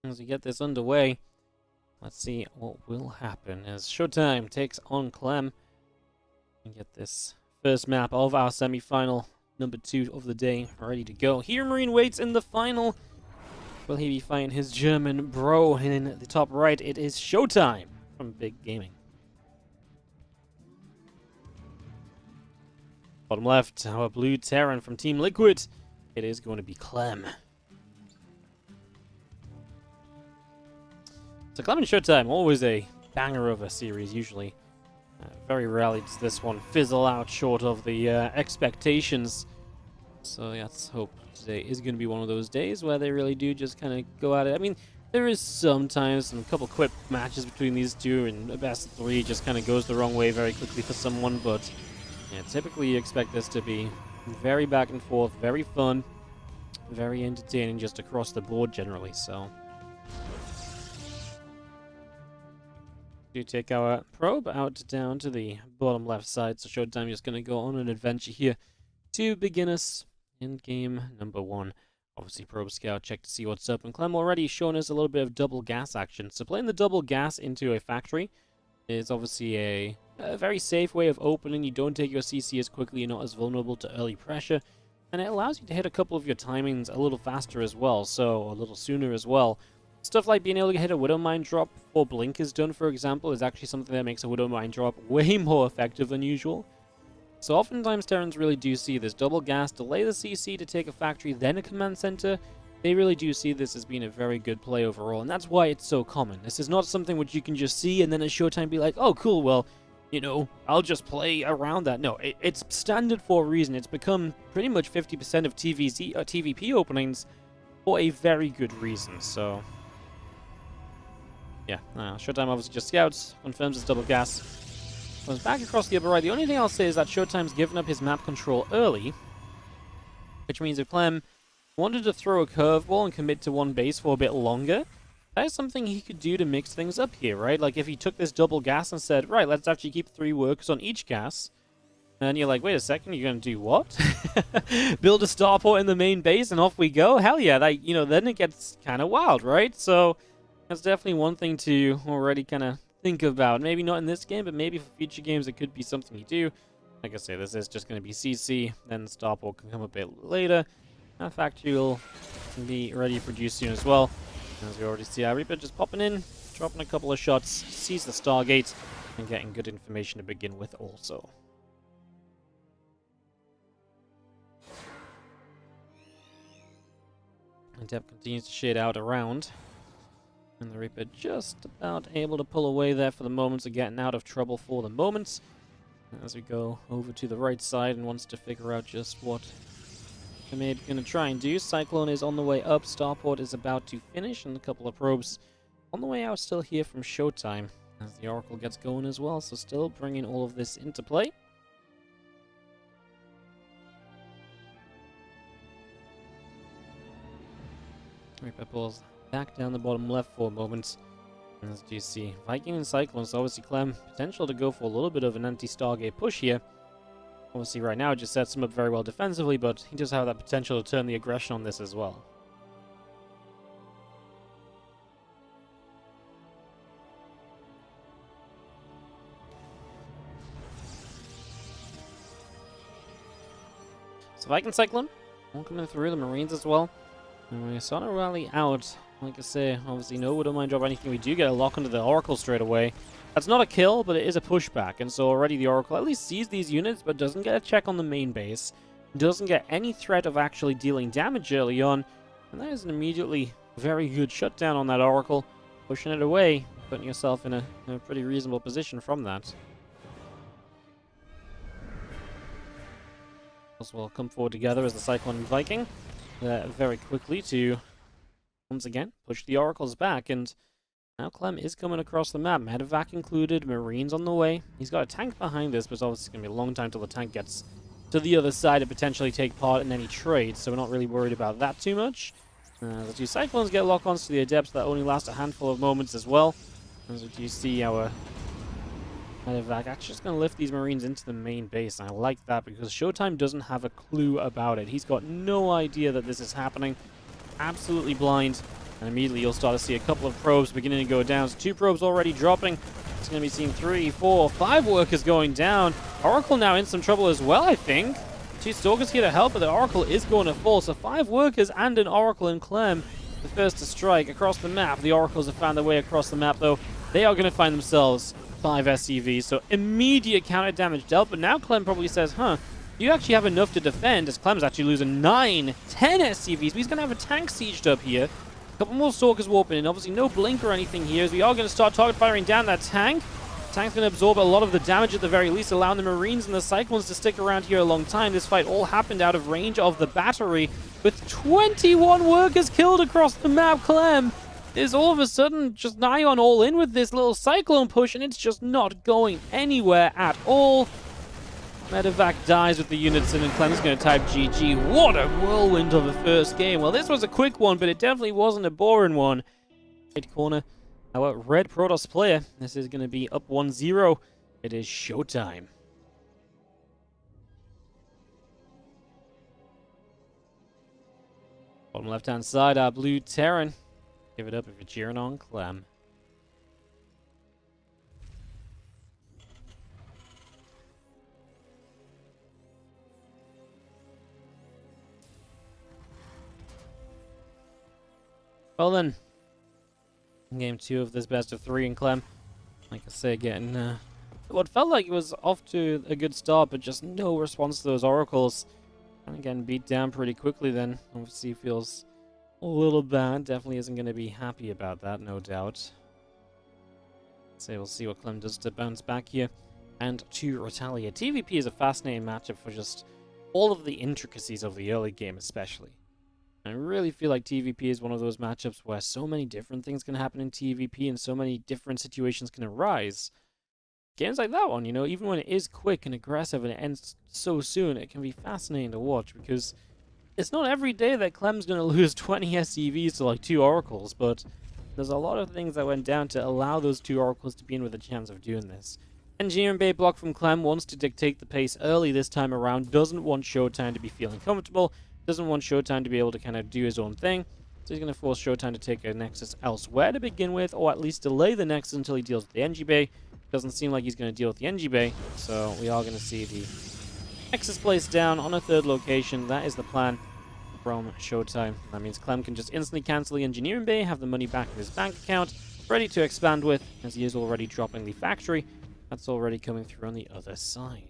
as we get this underway. Let's see what will happen as ShoWTimE takes on Clem and get this first map of our semi-final, number 2 of the day, ready to go. Here, Marine waits in the final. Will he be fighting his German bro? And in the top right, it is ShoWTimE from Big Gaming. Bottom left, our blue Terran from Team Liquid. It is going to be Clem. So Clem and ShoWTimE, always a banger of a series, usually. Very rarely does this one fizzle out short of the expectations. So yeah, let's hope today is going to be one of those days where they really do just kind of go at it. I mean, there is sometimes a couple quick matches between these two, and a best of 3 just kind of goes the wrong way very quickly for someone, but yeah, typically you expect this to be very back and forth, very fun, very entertaining just across the board generally, so... To take our probe out down to the bottom left side, so ShoWTimE is going to go on an adventure here to begin us in game number 1. Obviously, probe scout, check to see what's up, and Clem already shown us a little bit of double gas action. So playing the double gas into a factory is obviously a very safe way of opening. You don't take your CC as quickly, you're not as vulnerable to early pressure, and it allows you to hit a couple of your timings a little faster as well, so a little sooner as well. Stuff like being able to hit a Widow Mine drop before Blink is done, for example, is actually something that makes a Widow Mine drop way more effective than usual. So oftentimes Terrans really do see this double gas, delay the CC to take a factory, then a command center. They really do see this as being a very good play overall, and that's why it's so common. This is not something which you can just see and then at ShoWTimE be like, oh cool, well, you know, I'll just play around that. No, it's standard for a reason. It's become pretty much 50% of TvP openings for a very good reason, so... Yeah, ShoWTimE obviously just scouts, confirms his double gas, comes back across the upper right. The only thing I'll say is that ShoWTimE's given up his map control early, which means if Clem wanted to throw a curveball and commit to one base for a bit longer, that is something he could do to mix things up here, right? Like if he took this double gas and said, right, let's actually keep 3 workers on each gas, and you're like, wait a second, you're going to do what? Build a starport in the main base and off we go? Hell yeah, that, you know, then it gets kind of wild, right? So... that's definitely one thing to already kind of think about. Maybe not in this game, but maybe for future games it could be something you do. Like I say, this is just going to be CC, then Starport can come a bit later. That factory will be ready to produce soon as well. As we already see our Reaper just popping in, dropping a couple of shots, sees the Stargate, and getting good information to begin with also. And Dep continues to shade out around. And the Reaper just about able to pull away there for the moment, so getting out of trouble for the moment. As we go over to the right side and wants to figure out just what they may be going to try and do. Cyclone is on the way up, Starport is about to finish, and a couple of probes on the way out still here from ShoWTimE. As the Oracle gets going as well, so still bringing all of this into play. Reaper pulls back down the bottom left for a moment. And as you see, Viking and Cyclone, so obviously Clem, potential to go for a little bit of an anti-Stargate push here. Obviously right now it just sets him up very well defensively, but he does have that potential to turn the aggression on this as well. So Viking Cyclone, all coming through, the Marines as well. And we saw a rally out. Like I say, obviously no Widow Mine drop or anything. We do get a lock onto the Oracle straight away. That's not a kill, but it is a pushback. And so already the Oracle at least sees these units, but doesn't get a check on the main base. Doesn't get any threat of actually dealing damage early on. And that is an immediately very good shutdown on that Oracle. Pushing it away, putting yourself in a pretty reasonable position from that. As well come forward together as the Cyclone and Viking. Very quickly to... once again, push the Oracles back, and now Clem is coming across the map. Medevac included, Marines on the way. He's got a tank behind this, but obviously it's going to be a long time till the tank gets to the other side to potentially take part in any trade, so we're not really worried about that too much. The 2 Cyclones get lock-ons to the Adepts that only last a handful of moments as well. As we do see our Medevac actually just going to lift these Marines into the main base, and I like that because ShoWTimE doesn't have a clue about it. He's got no idea that this is happening. Absolutely blind. And immediately you'll start to see a couple of probes beginning to go down. So 2 probes already dropping. It's going to be seeing 3, 4, 5 workers going down. Oracle now in some trouble as well, I think. 2 Stalkers here to help, but the Oracle is going to fall. So 5 workers and an Oracle and Clem, the first to strike across the map. The Oracles have found their way across the map, though. They are going to find themselves 5 SCVs. So immediate counter damage dealt. But now Clem probably says, huh, you actually have enough to defend, as Clem's actually losing 9, 10 SCVs. But he's going to have a tank sieged up here. A couple more Stalkers warping in. Obviously, no blink or anything here, as we are going to start target firing down that tank. The tank's going to absorb a lot of the damage at the very least, allowing the Marines and the Cyclones to stick around here a long time. This fight all happened out of range of the battery, with 21 workers killed across the map. Clem is all of a sudden just nigh on all in with this little Cyclone push, and it's just not going anywhere at all. Medevac dies with the units in, and Clem's going to type GG. What a whirlwind of a first game. Well, this was a quick one, but it definitely wasn't a boring one. Right corner, our red Protoss player. This is going to be up 1-0. It is showtime. Bottom left-hand side, our blue Terran. Give it up if you're cheering on Clem. Well then, game 2 of this best of 3, and Clem, like I say, getting what felt like it was off to a good start, but just no response to those Oracles. And again, beat down pretty quickly then. Obviously feels a little bad. Definitely isn't going to be happy about that, no doubt. So we'll see what Clem does to bounce back here and to retaliate. TvP is a fascinating matchup for just all of the intricacies of the early game, especially. I really feel like TvP is one of those matchups where so many different things can happen in TvP and so many different situations can arise. Games like that one, you know, even when it is quick and aggressive and it ends so soon, it can be fascinating to watch, because it's not every day that Clem's going to lose 20 SCVs to like 2 Oracles, but there's a lot of things that went down to allow those 2 Oracles to be in with a chance of doing this. Engineering Bay block from Clem wants to dictate the pace early this time around, doesn't want ShoWTimE to be feeling comfortable, doesn't want ShoWTimE to be able to kind of do his own thing, so he's going to force ShoWTimE to take a Nexus elsewhere to begin with, or at least delay the Nexus until he deals with the NG Bay. Doesn't seem like he's going to deal with the NG Bay, so we are going to see the Nexus placed down on a 3rd location. That is the plan from ShoWTimE. That means Clem can just instantly cancel the Engineering Bay, have the money back in his bank account, ready to expand with, as he is already dropping the factory. That's already coming through on the other side.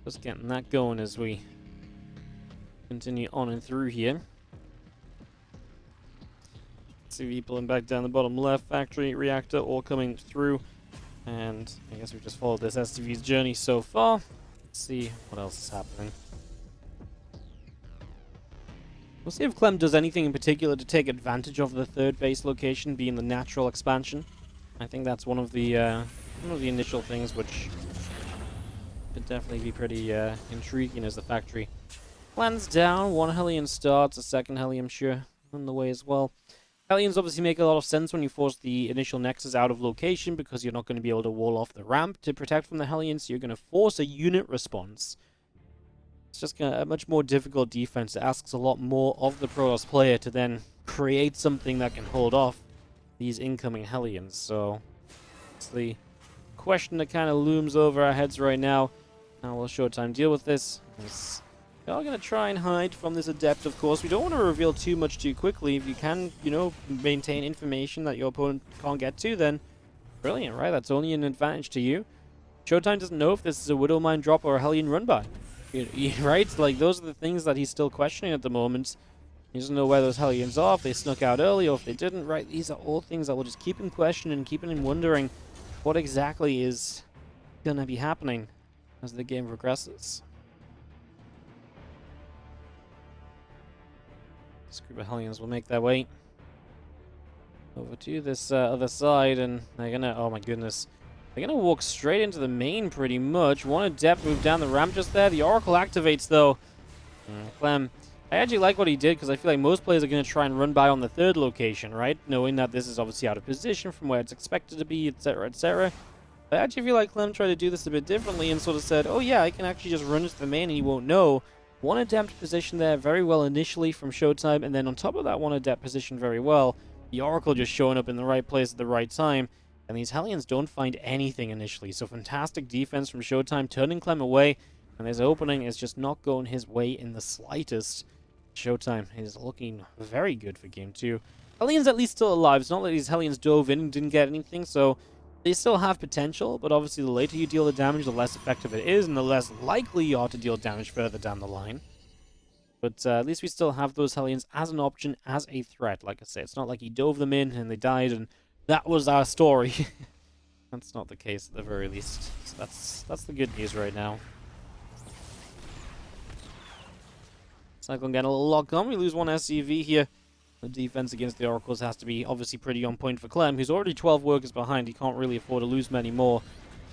Just getting that going as we continue on and through here. CV pulling back down the bottom left, factory, reactor, all coming through. And I guess we've just followed this STV's journey so far. Let's see what else is happening. We'll see if Clem does anything in particular to take advantage of the 3rd base location being the natural expansion. I think that's one of the initial things which could definitely be pretty intriguing as the factory lands down. 1 Hellion starts, a 2nd Hellion sure on the way as well. Hellions obviously make a lot of sense when you force the initial Nexus out of location, because you're not going to be able to wall off the ramp to protect from the Hellions, so you're going to force a unit response. It's just a much more difficult defense. It asks a lot more of the Protoss player to then create something that can hold off these incoming Hellions. So it's the question that kind of looms over our heads right now. How will ShoWTimE deal with this? We are going to try and hide from this Adept, of course. We don't want to reveal too much too quickly. If you can, you know, maintain information that your opponent can't get to, then brilliant, right? That's only an advantage to you. ShoWTimE doesn't know if this is a Widow Mine drop or a Hellion run-by. Right? Like, those are the things that he's still questioning at the moment. He doesn't know where those Hellions are, if they snuck out early or if they didn't, right? These are all things that will just keep him questioning and keeping him wondering what exactly is going to be happening as the game progresses. This group of Hellions will make their way over to this other side, and they're gonna, oh my goodness, they're gonna walk straight into the main pretty much. One Adept moved down the ramp just there. The Oracle activates though. Clem, I actually like what he did, because I feel like most players are gonna try and run by on the 3rd location, right? Knowing that this is obviously out of position from where it's expected to be, etc., etc. I actually feel like Clem tried to do this a bit differently and sort of said, oh yeah, I can actually just run into the main and he won't know. One adept position there very well initially from ShoWTimE, and then on top of that one adept position very well, the Oracle just showing up in the right place at the right time, and these Hellions don't find anything initially. So fantastic defense from ShoWTimE, turning Clem away, and his opening is just not going his way in the slightest. ShoWTimE is looking very good for game 2. Hellions at least still alive. It's not like these Hellions dove in and didn't get anything, so they still have potential, but obviously the later you deal the damage, the less effective it is, and the less likely you are to deal damage further down the line. But at least we still have those Hellions as an option, as a threat. Like I say, it's not like he dove them in and they died, and that was our story. That's not the case at the very least. So that's the good news right now. Cyclone getting a little locked on. We lose one SCV here. The defense against the Oracles has to be obviously pretty on point for Clem, who's already 12 workers behind. He can't really afford to lose many more.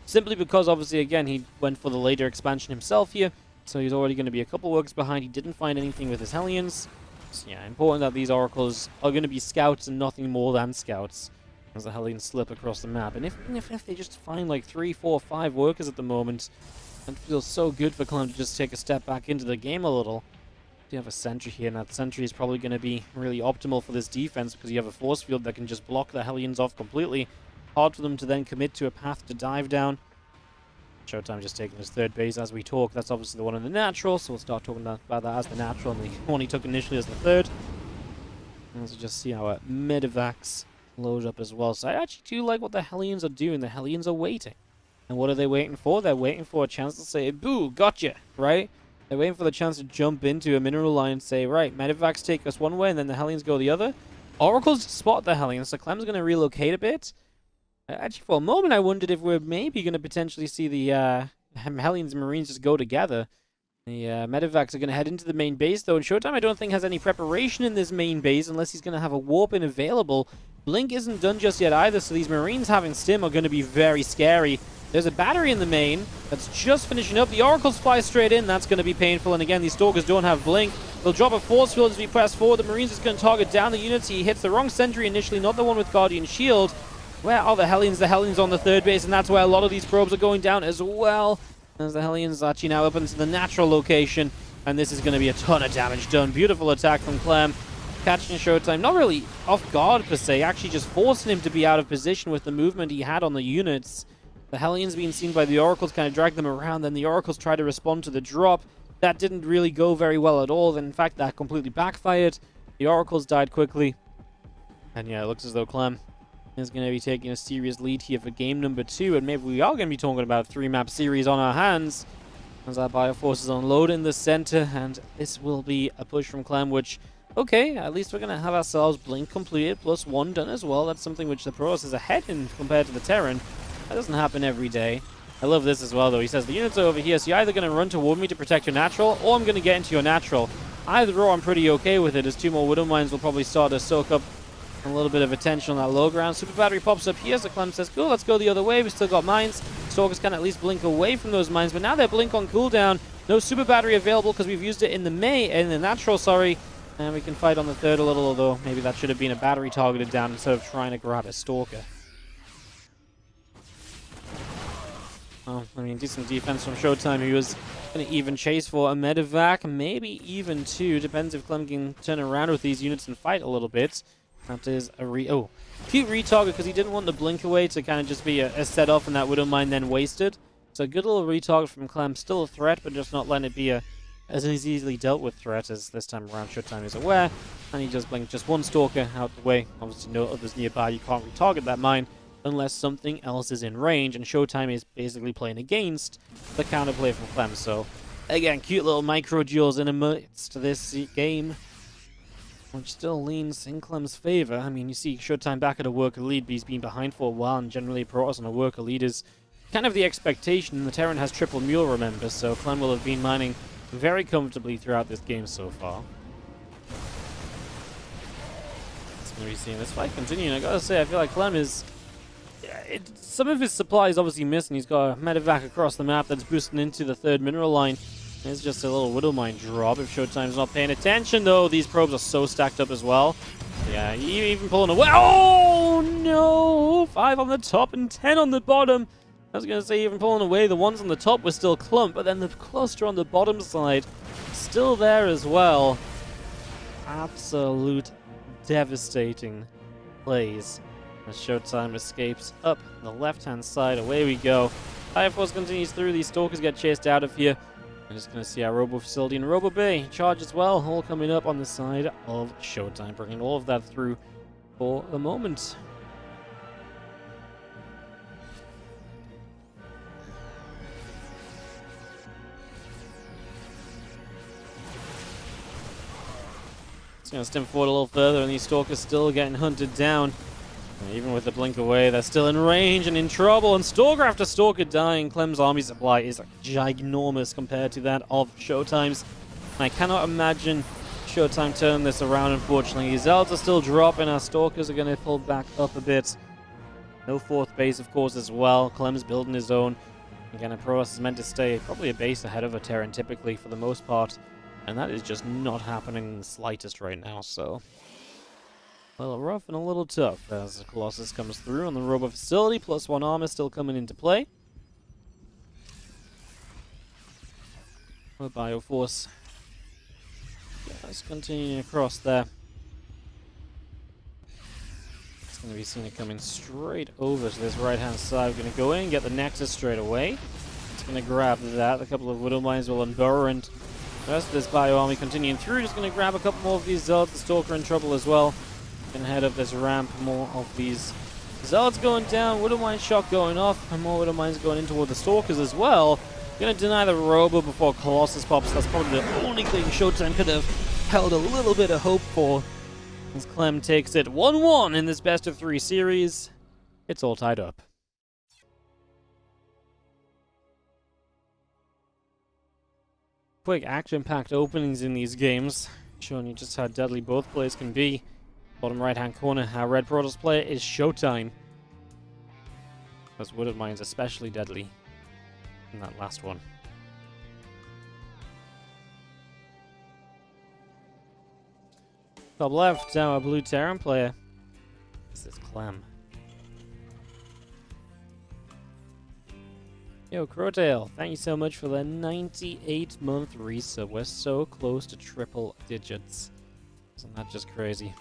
Simply because, obviously, again, he went for the later expansion himself here. So he's already going to be a couple workers behind. He didn't find anything with his Hellions. So yeah, important that these Oracles are going to be scouts and nothing more than scouts, as the Hellions slip across the map. And if they just find like 3, 4, 5 workers at the moment, it feels so good for Clem to just take a step back into the game a little. You have a sentry here, and that sentry is probably going to be really optimal for this defense because you have a force field that can just block the Hellions off completely. Hard for them to then commit to a path to dive down. ShoWTimE just taking his third base as we talk. That's obviously the one in the natural, so we'll start talking about that as the natural, and the one he took initially as the third. And let's just see how Medivacs load up as well. So I actually do like what the Hellions are doing. The Hellions are waiting. And what are they waiting for? They're waiting for a chance to say, boo, gotcha, right? They're waiting for the chance to jump into a mineral line and say, right, Medivacs take us one way and then the Hellions go the other. Oracles spot the Hellions, so Clem's going to relocate a bit. Actually, for a moment, I wondered if we're maybe going to potentially see the Hellions and Marines just go together. The Medivacs are going to head into the main base, though, and ShoWTimE I don't think has any preparation in this main base unless he's going to have a warp in available. Blink isn't done just yet either, so these Marines having stim are going to be very scary. There's a battery in the main that's just finishing up. The Oracles fly straight in. That's going to be painful. And again, these Stalkers don't have Blink. They'll drop a force field as we press forward. The Marines is going to target down the units. He hits the wrong sentry initially, not the one with Guardian Shield. Where are the Hellions? The Hellions on the third base, and that's where a lot of these probes are going down as well. As the Hellions actually now up into the natural location. And this is going to be a ton of damage done. Beautiful attack from Clem. Catching ShoWTimE, not really off guard per se, actually just forcing him to be out of position with the movement he had on the units. The Hellions being seen by the Oracles kind of dragged them around, then the Oracles tried to respond to the drop. That didn't really go very well at all, in fact that completely backfired. The Oracles died quickly. And yeah, it looks as though Clem is going to be taking a serious lead here for game number 2, and maybe we are going to be talking about a 3-map series on our hands. As our Bioforces unload in the center, and this will be a push from Clem, which, okay, at least we're going to have ourselves Blink completed, +1 done as well. That's something which the Protoss is ahead in compared to the Terran. That doesn't happen every day. I love this as well, though. He says, the units are over here, so you're either going to run toward me to protect your natural, or I'm going to get into your natural. Either or, I'm pretty okay with it, as 2 more Widow Mines will probably start to soak up a little bit of attention on that low ground. Super Battery pops up here, so Clem says, cool, let's go the other way. We still got mines. Stalkers can at least blink away from those mines, but now they're Blink on cooldown. No Super Battery available because we've used it in the natural, sorry. And we can fight on the third a little, although maybe that should have been a battery targeted down instead of trying to grab a Stalker. Oh, I mean, decent defense from ShoWTimE. He was going to even chase for a Medivac, maybe even 2. Depends if Clem can turn around with these units and fight a little bit. That is a cute retarget because he didn't want the Blink away to kind of just be a set off and that Widow Mine then wasted. So a good little retarget from Clem. Still a threat, but just not letting it be as easily dealt with threat as this time around ShoWTimE is aware. And he just blinked just one Stalker out the way. Obviously no others nearby. You can't retarget that mine unless something else is in range, and ShoWTimE is basically playing against the counterplay from Clem. So, again, cute little micro duels in amidst this game, which still leans in Clem's favor. I mean, you see ShoWTimE back at a worker lead, but he's been behind for a while, and generally Protoss on a worker lead is kind of the expectation. The Terran has triple mule, remember, so Clem will have been mining very comfortably throughout this game so far. It's going to be seeing this fight continuing. I gotta say, I feel like Clem is... some of his supply is obviously missing. He's got a Medivac across the map that's boosting into the third mineral line. There's just a little Widow Mine drop if ShoWTimE's not paying attention, though. These probes are so stacked up as well. Yeah, even pulling away. Oh, no! 5 on the top and 10 on the bottom. I was going to say, even pulling away, the ones on the top were still clumped, but then the cluster on the bottom side still there as well. Absolute devastating plays as ShoWTimE escapes up the left-hand side. Away we go. Fire Force continues through. These Stalkers get chased out of here. I'm just going to see our Robo Facility and Robo Bay charge as well, all coming up on the side of ShoWTimE, bringing all of that through for the moment. It's going to stem forward a little further, and these Stalkers still getting hunted down. And even with the blink away, they're still in range and in trouble. And Stalker after Stalker dying, Clem's army supply is ginormous compared to that of ShoWTimE's. And I cannot imagine ShoWTimE turning this around, unfortunately. Zealots are still dropping. Our Stalkers are going to pull back up a bit. No fourth base, of course, as well. Clem's building his own. Again, a Protoss is meant to stay probably a base ahead of a Terran, typically, for the most part. And that is just not happening in the slightest right now, so... a little rough and a little tough as the Colossus comes through on the Robo Facility. +1 armor still coming into play. Bioforce. Yeah, let's continue across there. It's going to be seen coming straight over to this right-hand side. We're going to go in and get the Nexus straight away. It's going to grab that. A couple of Widow Mines will unburrow, and the rest of this Bio Army continuing through. Just going to grab a couple more of these Zealots. The Stalker in trouble as well. Can head up this ramp. More of these Zealots going down. Widow Mine shot going off. And more Widow Mines going in toward the Stalkers as well. Gonna deny the Robo before Colossus pops. That's probably the only thing ShoWTimE could have held a little bit of hope for. As Clem takes it 1-1 in this best-of-3 series. It's all tied up. Quick action-packed openings in these games, showing you just how deadly both players can be. Bottom right-hand corner, our Red Protoss player is ShoWTimE. Those Widow Mines especially deadly in that last one. Top left, our blue Terran player. This is Clem. Yo, Crowtail, thank you so much for the 98-month resub. We're so close to triple digits. Isn't that just crazy?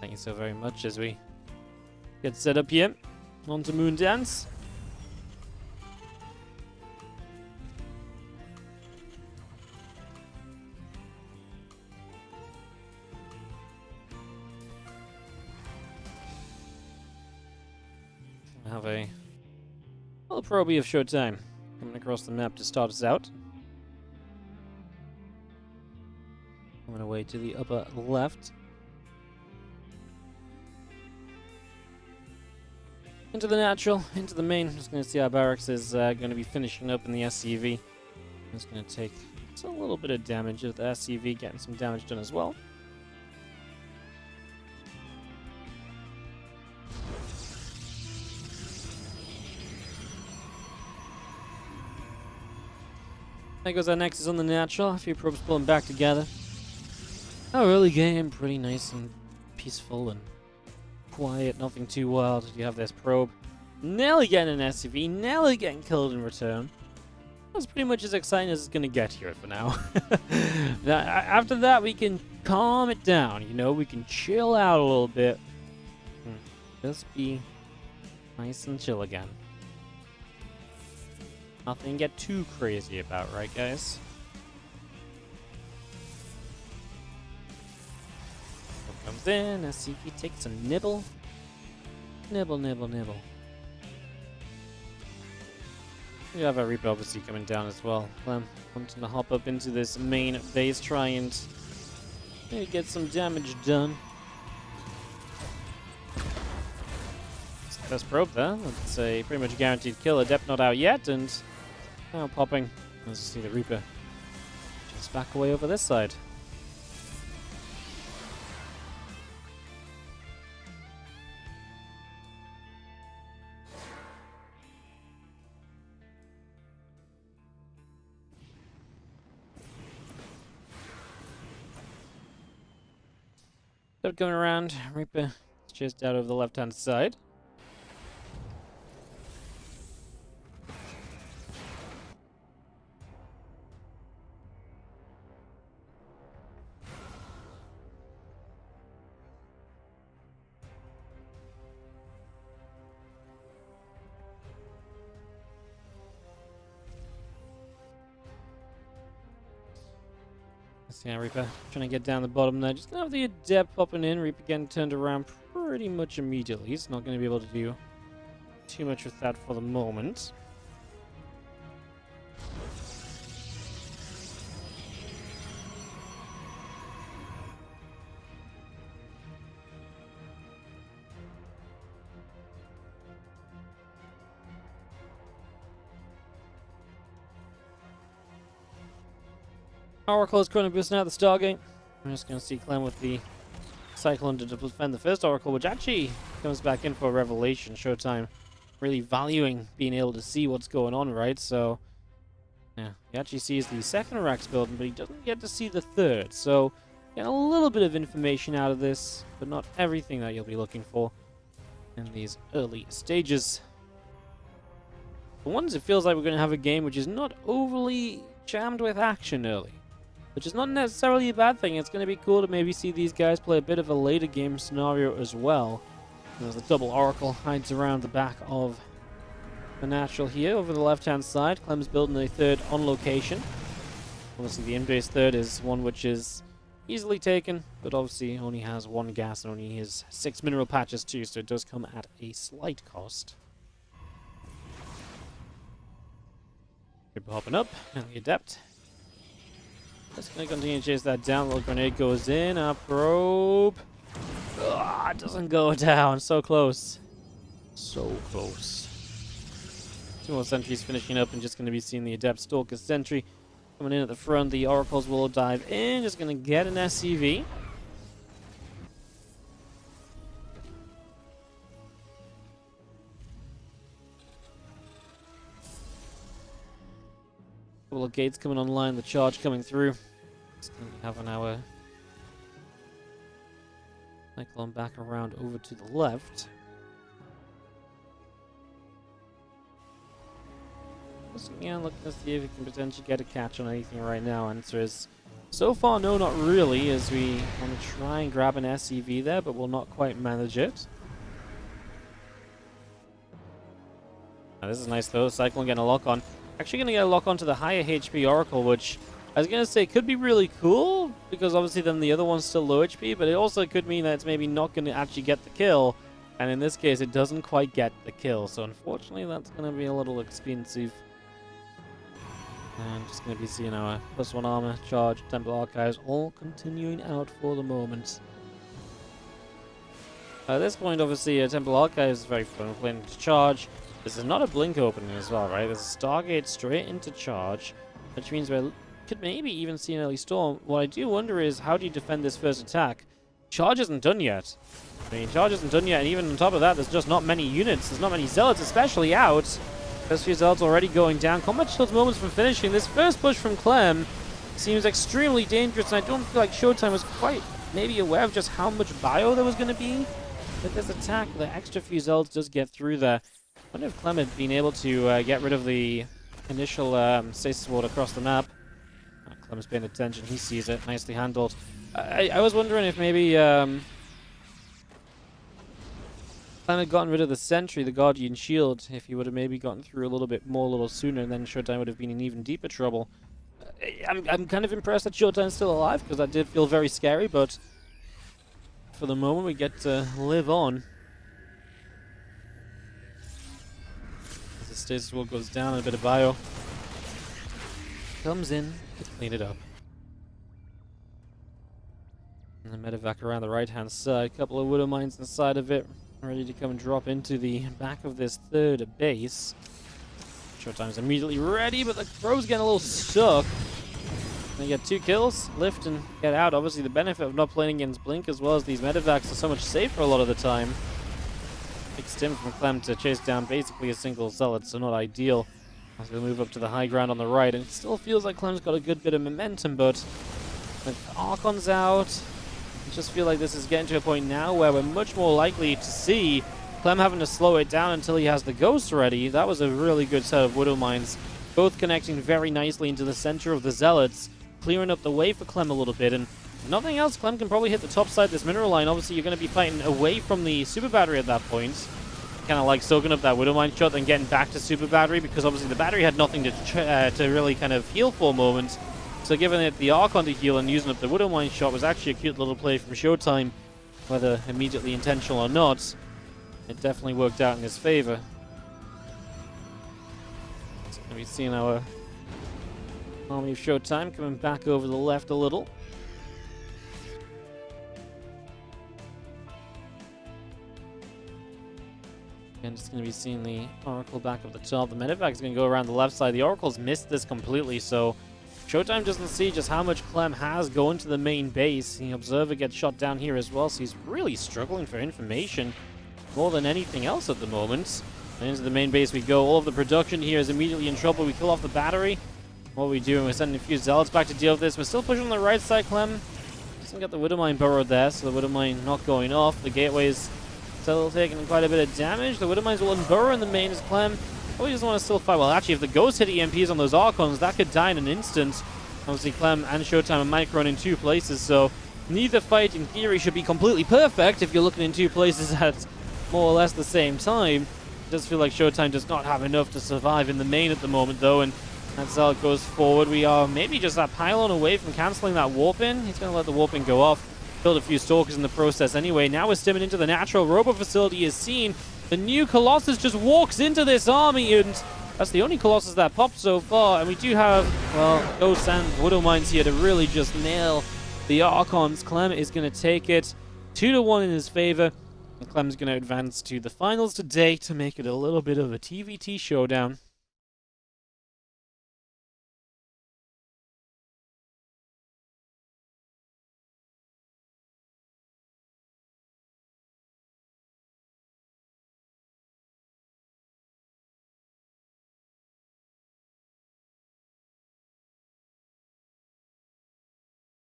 Thank you so very much as we get set up here onto Moon Dance. I have a little probie of ShoWTimE coming across the map to start us out. Coming away to the upper left. Into the natural, into the main. Just going to see our barracks is going to be finishing up in the SCV. It's going to take a little bit of damage of the SCV, getting some damage done as well. There goes our Nexus on the natural. A few probes pulling back together. Our early game, pretty nice and peaceful and quiet, nothing too wild. You have this probe nearly getting an SCV, nearly getting killed in return. That's pretty much as exciting as it's going to get here for now. After that, we can calm it down, you know, we can chill out a little bit. Just be nice and chill again. Nothing to get too crazy about, right, guys? Comes in, SCV takes a nibble. Nibble, nibble, nibble. We have our Reaper obviously coming down as well. Clem wanting to hop up into this main base, try and maybe get some damage done. First probe there. That's a pretty much guaranteed kill. Adept not out yet, and now popping. As you see the Reaper just back away over this side. They're going around. Reaper chased out over the left-hand side. Yeah, Reaper trying to get down the bottom there. Just gonna have the Adept popping in. Reaper getting turned around pretty much immediately. He's not going to be able to do too much with that for the moment. Oracle is currently boosting out the Stargate. I'm just going to see Clem with the Cyclone to defend the first Oracle, which actually comes back in for a Revelation. ShoWTimE really valuing being able to see what's going on, right? So, yeah, he actually sees the second Rax building, but he doesn't get to see the third. So, get a little bit of information out of this, but not everything that you'll be looking for in these early stages. For once, it feels like we're going to have a game which is not overly jammed with action early, which is not necessarily a bad thing. It's going to be cool to maybe see these guys play a bit of a later game scenario as well. As the double Oracle hides around the back of the Natural here over the left-hand side. Clem's building a third on location. Obviously, the in-base third is one which is easily taken, but obviously only has one gas and only has 6 mineral patches too, so it does come at a slight cost. People hopping up, and the Adept. Just going to continue to chase that down. Little grenade goes in. A probe. It doesn't go down. So close. So close. 2 more sentries finishing up and just going to be seeing the Adept Stalker sentry coming in at the front. The Oracles will dive in. Just going to get an SCV. Couple of gates coming online, the charge coming through. Just going to have an hour. Cyclone back around over to the left. Yeah, looking to see if we can potentially get a catch on anything right now. Answer is so far no, not really, as we want to try and grab an SCV there, but we'll not quite manage it. Now, this is nice though. Cyclone getting a lock on. Actually going to get a lock onto the higher HP Oracle, which I was going to say could be really cool, because obviously then the other one's still low HP, but it also could mean that it's maybe not going to actually get the kill, and in this case it doesn't quite get the kill, so unfortunately that's going to be a little expensive. And just going to be seeing our +1 armor, charge, Temple Archives all continuing out for the moment. At this point obviously Temple Archives is very fun, playing to charge. This is not a blink opening as well, right? There's a Stargate straight into charge, which means we could maybe even see an early storm. What I do wonder is, how do you defend this first attack? Charge isn't done yet. I mean, charge isn't done yet, and even on top of that, there's just not many units. There's not many Zealots, especially out. First few Zealots already going down. Combat Shield's moments from finishing. This first push from Clem seems extremely dangerous, and I don't feel like ShoWTimE was quite maybe aware of just how much bio there was going to be with this attack. The extra few Zealots does get through there. I wonder if Clem had been able to get rid of the initial stasis ward across the map. Clem's paying attention. He sees it. Nicely handled. I was wondering if maybe Clem had gotten rid of the sentry, the Guardian Shield, if he would have maybe gotten through a little bit more a little sooner, and then ShoWTimE would have been in even deeper trouble. I'm kind of impressed that ShoWTimE's still alive, because that did feel very scary, but for the moment we get to live on. The stasis wall goes down, and a bit of bio comes in to clean it up. And the medevac around the right-hand side, a couple of Widow Mines inside of it, ready to come and drop into the back of this third base. ShoWTimE's immediately ready, but the crow's getting a little stuck. They get 2 kills, lift and get out. Obviously the benefit of not playing against Blink as well as these medevacs are so much safer a lot of the time. Big stim from Clem to chase down basically a single Zealot, so not ideal. As we move up to the high ground on the right, and it still feels like Clem's got a good bit of momentum, but with Archon's out, I just feel like this is getting to a point now where we're much more likely to see Clem having to slow it down until he has the Ghost ready. That was a really good set of Widow Mines, both connecting very nicely into the center of the Zealots, clearing up the way for Clem a little bit. And nothing else, Clem can probably hit the top side of this mineral line. Obviously, you're going to be fighting away from the Super Battery at that point. Kind of like soaking up that Widow Mine shot and getting back to Super Battery, because obviously the Battery had nothing to really kind of heal for a moment. So giving it the Archon to heal and using up the Widow Mine shot was actually a cute little play from ShoWTimE, whether immediately intentional or not. It definitely worked out in his favor. So we've seen our army of ShoWTimE coming back over the left a little. And just going to be seeing the Oracle back up the top. The medevac is going to go around the left side. The Oracle's missed this completely, so ShoWTimE doesn't see just how much Clem has going to the main base. The Observer gets shot down here as well, so he's really struggling for information more than anything else at the moment. And into the main base we go. All of the production here is immediately in trouble. We kill off the battery. What are we doing? We're sending a few Zealots back to deal with this. We're still pushing on the right side, Clem. Doesn't get the Widow Mine burrowed there, so the Widow Mine not going off. The Gateway's still taking quite a bit of damage. The Widow Mines will unburrow in the main as Clem. Oh, he doesn't want to still fight. Well, actually, if the Ghost hit EMPs on those Archons, that could die in an instant. Obviously, Clem and ShoWTimE are microing in two places, so neither fight, in theory, should be completely perfect if you're looking in two places at more or less the same time. It does feel like ShoWTimE does not have enough to survive in the main at the moment, though, and that's how it goes forward. We are maybe just that pylon away from cancelling that warp-in. He's going to let the warp-in go off. Build a few Stalkers in the process anyway. Now we're stimming into the natural. Robo Facility is seen. The new Colossus just walks into this army, and that's the only Colossus that popped so far. And we do have, well, Ghosts and Widow Mines here to really just nail the Archons. Clem is going to take it 2-1 in his favor. And Clem's going to advance to the finals today to make it a little bit of a TvT showdown.